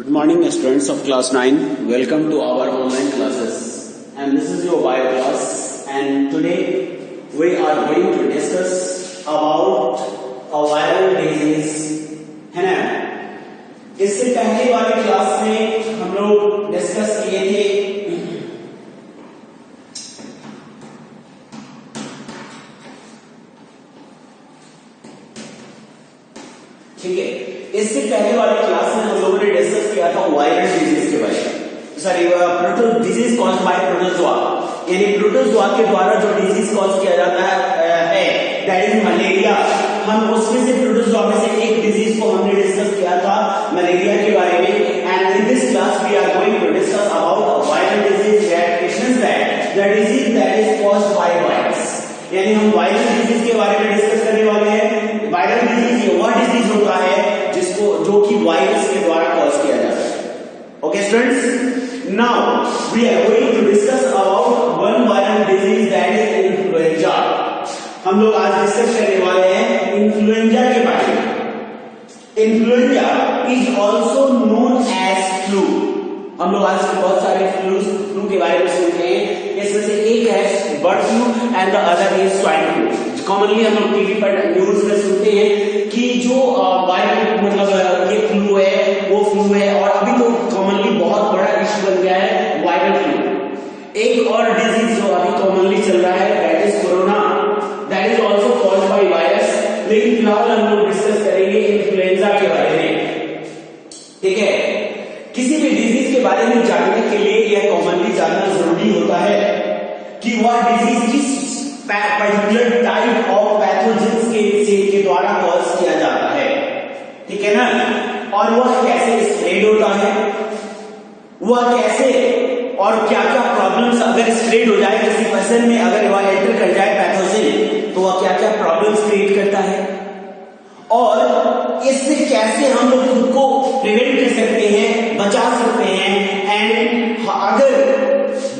Good morning, students of class 9. Welcome to our online classes. And this is your bio class. And today we are going to discuss about a viral disease. है ना? इससे पहले वाली class में हम लोग discuss किए थे ठीक है। इससे पहले वाली क्लास में हम लोगों ने डिस्कस किया था वायरल डिजीज के बारे में, sorry disease cause by protozoa, यानी प्रोटोजोआ के द्वारा जो डिजीज कॉज किया जाता है दैट इज मलेरिया। हम उसमें से प्रोटोजोआ में से एक डिजीज को हमने डिस्कस किया था मलेरिया के बारे में। And in this class we are going to discuss about a viral disease that the disease that is caused by virus, यानी हम वायरल डिजीज के बारे में डिस्कस करने वाले हैं। वायरल डिजीज ये वह डिजीज होता है जिसको जो कि वायरस के द्वारा कॉज किया जाता है। Okay students, now we are going to discuss about one viral disease that is influenza. हम लोग आज डिस्कस करने वाले हैं इन्फ्लुएंजा के बारे में। Influenza is also known as flu. हम लोग आज बहुत सारे फ्लू के बारे में सुनते हैं, इसमें से एक है bird flu and the other is swine flu. Commonly हम लोग टीवी पर न्यूज में सुनते हैं कि जो वायरल मतलब ये फ्लू है वो फ्लू है, और अभी तो कॉमनली बहुत बड़ा इश्यू बन गया है वायरल फ्लू। एक और डिजीज जो अभी कॉमनली चल रहा है that is corona, that is also caused by virus. लेकिन फिलहाल हम लोग डिस्कस करेंगे इन्फ्लुएंजा के बारे में, ठीक है। किसी भी डिजीज के बारे में जानने के लिए यह कॉमनली जानना जरूरी होता है कि वह डिजीज किस पर्टिकुलर टाइप ऑफ पैथोजेंस के द्वारा कॉज किया जाता है, ठीक है ना, और वह कैसे स्प्रेड होता है, वह कैसे और क्या क्या प्रॉब्लम्स अगर स्प्रेड हो जाए किसी पर्सन में, अगर वह एंटर कर जाए पैथोजेन तो वह क्या क्या प्रॉब्लम्स क्रिएट करता है, और इससे कैसे हम लोग खुद को प्रिवेंट कर सकते हैं, बचा सकते हैं। एंड अगर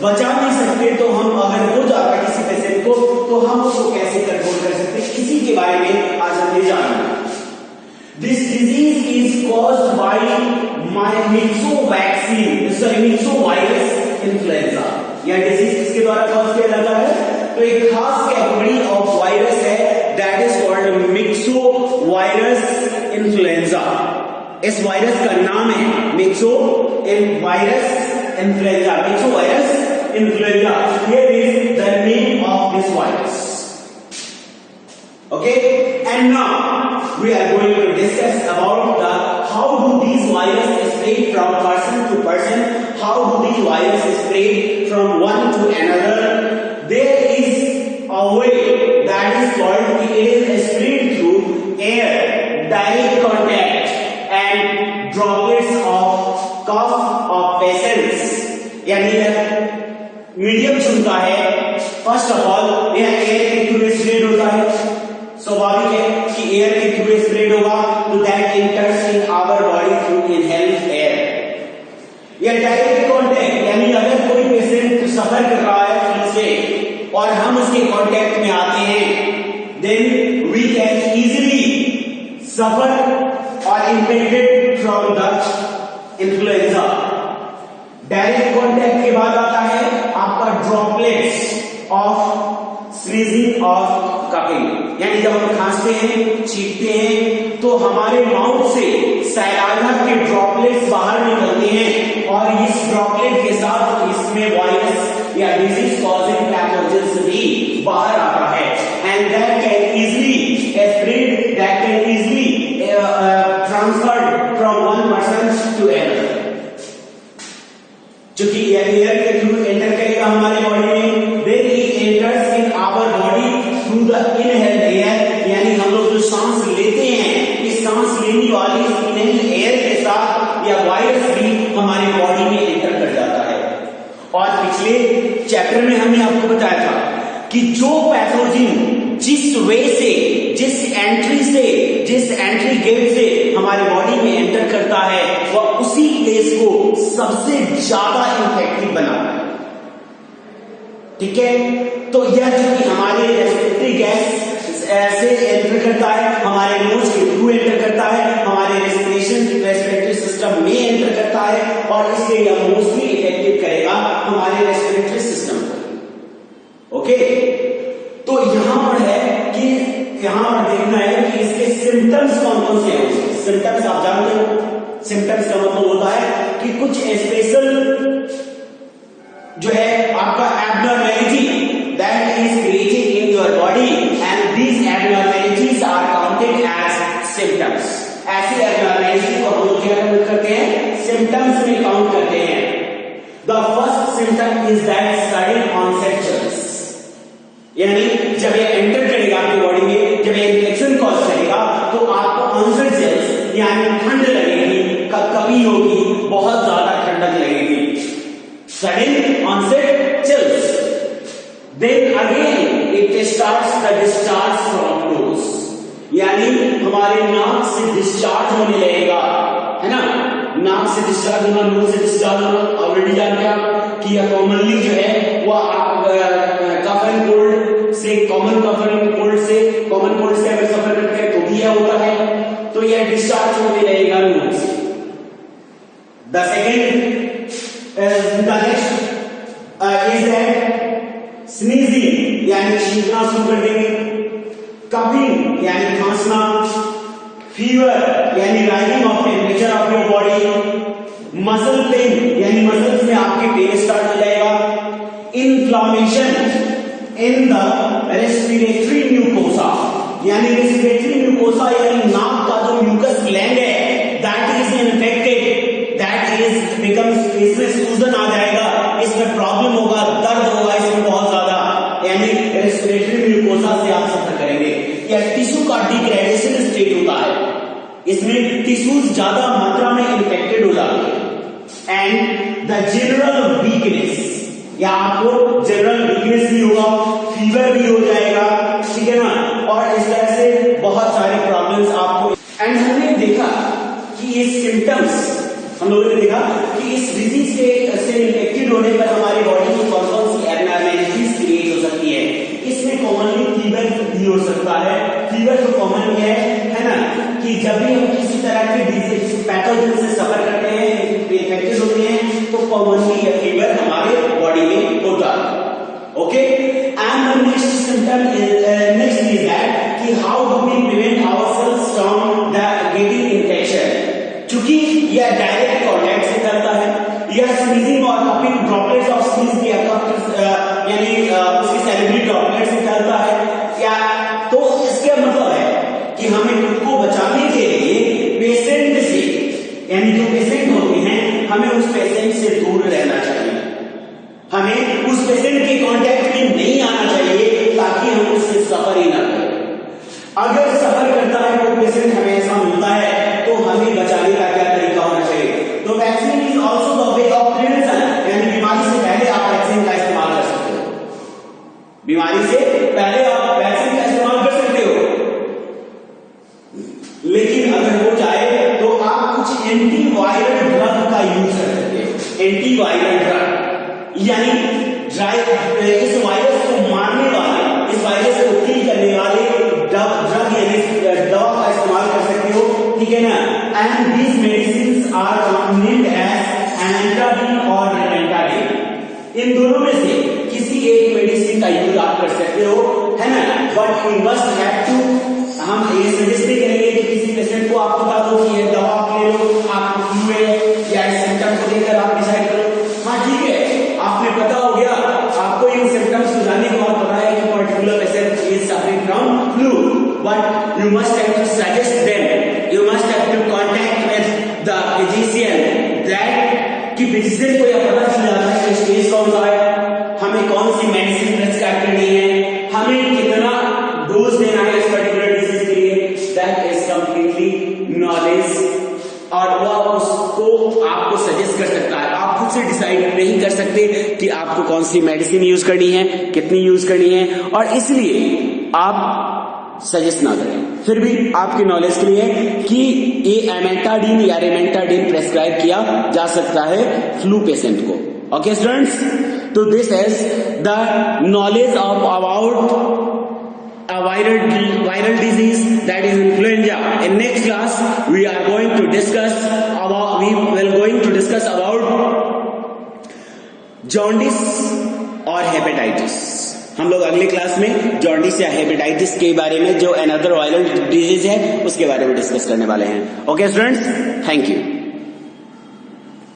बचा नहीं सकते तो हम अगर हो जाता किसी पेशेंट को तो हम उसको कैसे कंट्रोल कर सकते हैं, इसी के बारे में आज हमें जानना है। This disease is caused by myxovirus influenza. यह डिजीज किसके द्वारा कॉज किया जाता है? तो एक खास कैटेगरी ऑफ वायरस है that is called myxovirus influenza. इस वायरस का नाम है myxovirus influenza. Myxovirus influenza, here is the name of this virus. Okay, and now we are going to discuss about how do these viruses spread from person to person, how do these viruses spread from one to another. There is a way that is called, it is spread through air, direct contact and droplets of cough of patients, यानी medium चुनता है। First of all यह air के through spread होता है, स्वाभाविक है कि एयर के थ्रू स्प्रेड होगा, तो that enters in our body through inhaled air. यह डायरेक्ट कांटेक्ट, यानी अगर कोई पेशेंट सफर कर रहा है फ्लू से और हम उसके कांटेक्ट में आते हैं, देन वी कैन इजीली सफर और infected from the influenza. Direct contact के बाद आता है आपका ड्रॉपलेट्स ऑफ स्नीजिंग और कफिंग, यानी जब हम खांसते हैं छींकते हैं तो हमारे माउथ से सैलाना के ड्रॉपलेट्स बाहर निकलते हैं, और इस ड्रॉपलेट के साथ इसमें वायरस या डिजीज कॉजिंग पैथोजेंस भी बाहर आता है। And that can easily spread, that can easily transferred from one person to another. चूंकि एयर के थ्रू एंटर करेगा हमारे बॉडी में, then it enters in our body through the inhaled air, यानी हम लोग जो सांस लेते हैं इस सांस लेने वाली इनहेल्ड एयर के साथ यह वायरस भी हमारे बॉडी में एंटर कर जाता है। और पिछले चैप्टर में हमने आपको बताया था कि जो पैथोजन जिस वे से, जिस एंट्री गेट से हमारे बॉडी में एंटर करता है वह उसी प्लेस को सबसे ज्यादा इन्फेक्टिव बनाता है, ठीक है। तो यह जो कि हमारे रेस्पिरेटरी गैस से एंटर करता है, हमारे नोज के थ्रू एंटर करता है, हमारे रेस्पिरेटरी सिस्टम में एंटर करता और इससे यह मोस्टली इफेक्टिव करेगा हमारे रेस्पिरेटरी सिस्टम को। ओके, तो यहां पर है कि यहां पर देखना है कि इसके सिम्टम्स कौन कौन से हैं। सिम्टम्स आप जानते हो, सिम्टम्स का मतलब होता है कि कुछ स्पेशल जो है आपका abnormality that is created in your body and these abnormalities are counted as symptoms. ऐसी एब्नॉर्मेलिटी को हम लोग क्या करते हैं, सिम्टम्स में काउंट करते हैं। The first symptom is that sudden onset chills, यानी जब ये एंटर करेगा आपकी बॉडी में, जब ये इन्फेक्शन कॉज करेगा तो आपको ऑनसेट चिल्स यानी ठंड लगेगी, कभी होगी, बहुत ज्यादा ठंडक लगेगी, sudden onset chills. Then again it starts the discharge from nose, यानी हमारे नाक से डिस्चार्ज होने लगेगा, है ना, नाक से डिस्चार्ज होना, नोज से डिस्चार्ज होना। ऑलरेडी जानते हैं आप कि यह कॉमनली जो है वो आप कफ एंड कोल्ड से, कॉमन कफ एंड कोल्ड से, कॉमन कोल्ड से अगर सफर करते हैं तो भी यह होता है, तो यह डिस्चार्ज होने लगेगा नोज से। The second the next is that sneezing, यानी छींकना शुरू कर देंगे, कफिंग यानी खांसना, फीवर यानी rising of temperature of your body, muscle pain यानी मसल्स में आपके पेन स्टार्ट हो जाएगा, inflammation in the respiratory mucosa, यानी रेस्पिरेटरी म्यूकोसा यानी नाक का जो म्यूकस ग्लैंड है that is infected, that is becomes, इसमें सूजन आ जाएगा, इसमें प्रॉब्लम होगा, दर्द होगा इसमें बहुत ज्यादा, यानी रेस्पिरेटरी म्यूकोसा से आप सफर करेंगे। या टिश्यू का डिग्रेडेशन स्टेट होता है, इसमें टिश्यूज ज्यादा मात्रा में इन्फेक्टेड हो जाते हैं। एंड द जनरल वीकनेस, या आपको जनरल वीकनेस भी होगा, फीवर भी हो जाएगा, ठीक है ना, और इस तरह से बहुत सारे प्रॉब्लम्स आपको। एंड हमने देखा कि ये सिम्टम्स, हम लोगों ने देखा कि इस डिजीज से इन्फेक्टेड होने पर हमारी बॉडी में कौन कौन सी एब्नॉर्मेलिटीज क्रिएट हो सकती है। इसमें कॉमनली फीवर भी हो सकता है। फीवर तो कॉमन है ना, कि जब भी हम किसी तरह के डिजीज पैथोजन से सफर करते हैं, इन्फेक्टेड होते हैं, तो कॉमनली यह फीवर हमारे बॉडी में होता है। Okay, and next symptom next is that कि how do we prevent ourselves from the getting infection. चूंकि यह डायरेक्ट कॉन्टैक्ट से करता है, यह स्नीजिंग और कफिंग ड्रॉपलेट्स ऑफ स्नीज या कफ यानी उसकी सैलिवरी ड्रॉपलेट से करता है, या तो इसका मतलब है कि हमें खुद को बचाने के लिए पेशेंट से, यानी जो पेशेंट होते हैं, हमें उस पेशेंट से दूर रहना चाहिए, हमें उस पेशेंट के कांटेक्ट में नहीं आना चाहिए ताकि हम उससे सफर ही ना करें। अगर सफर करता है कोई पेशेंट, हमें ऐसा मिलता है, तो हमें बचाने का क्या तरीका होना चाहिए। तो vaccine is also the way of prevention, यानी बीमारी से पहले आप वैक्सीन का इस्तेमाल कर सकते हो, बीमारी से पहले आप वैक्सीन का इस्तेमाल कर सकते हो। लेकिन अगर हो जाए तो आप कुछ एंटीवायरल ड्रग का यूज कर सकते हो। एंटीवायरल ड्रग यानी इस वायरस को मारने वाले, इस वायरस को किल करने वाले ड्रग यानी दवा का इस्तेमाल कर सकते हो, ठीक है ना। And these medicine are named as amantadine और रेमेंटाडिन। इन दोनों में से किसी एक मेडिसिन का यूज आप कर सकते हो, है ना, but you must have to, हम ये सजेस्ट नहीं करेंगे कि किसी पेशेंट को आप बता दो कि ये दवा ले लो, आपको फ्लू है या इस सिम्टम को देखकर आप डिसाइड करो। हाँ ठीक है, आपने पता हो गया, आपको इन सिम्टम्स को जानने के बाद पता है कि particular patient is suffering from flu, but you must have to suggest them, you must have to contact with the physician, that कि फिजिशियन को यह पता चल जाता है कि स्टेज कौन सा है, हमें कौन सी मेडिसिन प्रेस्क्राइब करनी है, हमें कितना डोज देना है इस पर्टिकुलर डिजीज के लिए, दैट इज कंप्लीटली नॉलेज, और वह उसको आपको सजेस्ट कर सकता है। आप खुद से डिसाइड नहीं कर सकते कि आपको कौन सी मेडिसिन यूज करनी है, कितनी यूज करनी है, और इसलिए आप सजेस्ट ना करें। फिर भी आपकी नॉलेज के लिए कि ये एमेंटाडिन या रेमेंटाडिन प्रेस्क्राइब किया जा सकता है फ्लू पेशेंट को। ओके स्टूडेंट्स, तो this is the knowledge of about a viral disease, that is influenza. In next class we will going to discuss about jaundice और हेपेटाइटिस। हम लोग अगली क्लास में जॉन्डिस या हेपेटाइटिस के बारे में, जो अनदर वायरल डिजीज है, उसके बारे में डिस्कस करने वाले हैं। Okay students, thank you.